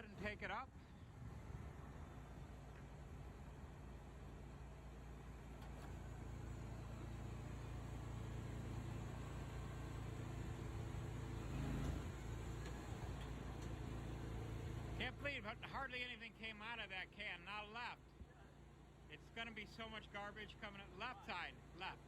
ahead and take it up. Can't believe hardly anything came out of that can. Now left. It's going to be so much garbage coming out. Left side. Left.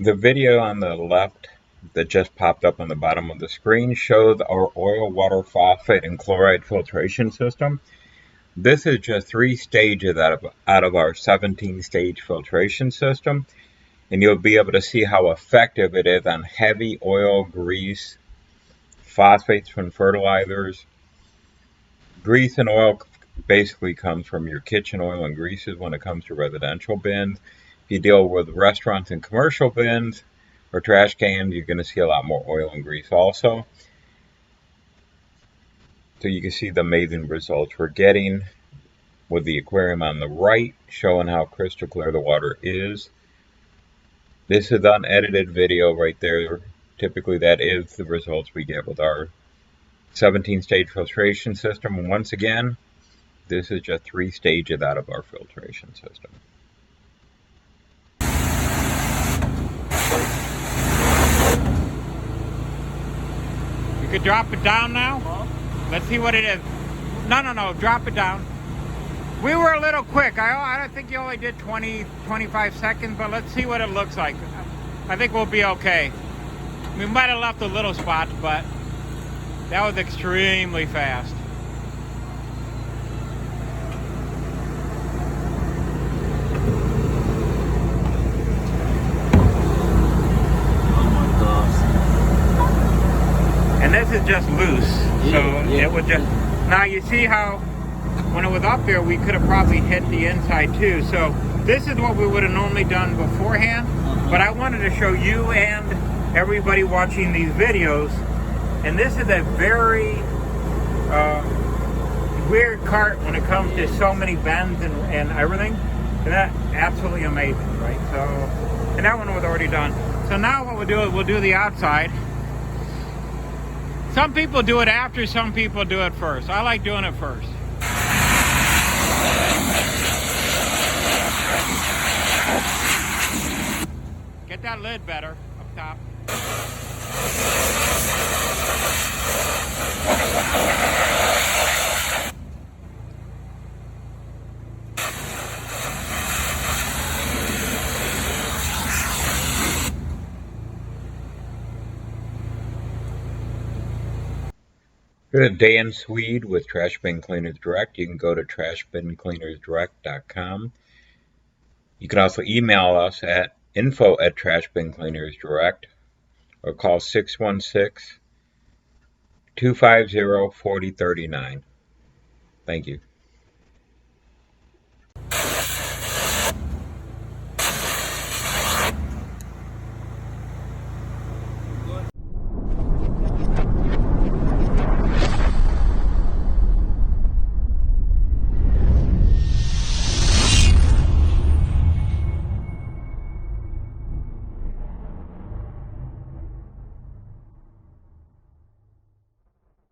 The video on the left that just popped up on the bottom of the screen shows our oil, water, phosphate, and chloride filtration system. This is just 3 stages out of our 17-stage filtration system, and you'll be able to see how effective it is on heavy oil, grease, phosphates from fertilizers. Grease and oil basically comes from your kitchen oil and greases when it comes to residential bins. If you deal with restaurants and commercial bins or trash cans, you're going to see a lot more oil and grease also. So you can see the amazing results we're getting with the aquarium on the right, showing how crystal clear the water is. This is unedited video right there. Typically that is the results we get with our 17-stage filtration system. And once again, this is just 3 stages out of our filtration system. You could drop it down now. Let's see what it is. No, drop it down. We were a little quick. I don't think you only did 25 seconds, but let's see what it looks like. I think we'll be okay. We might have left a little spot, but that was extremely fast. And this is just loose, so it would just... Now you see how when it was up there, we could have probably hit the inside too. So this is what we would have normally done beforehand, but I wanted to show you and everybody watching these videos. And this is a very weird cart when it comes to so many bends and everything. And that's absolutely amazing, right? So, and that one was already done. So now what we'll do is we'll do the outside. Some people do it after, some people do it first. I like doing it first. Get that lid better up top. Good day in Swede with Trash Bin Cleaners Direct. You can go to trashbincleanersdirect.com. You can also email us at info@trashbincleanersdirect or call 616-250-4039. Thank you.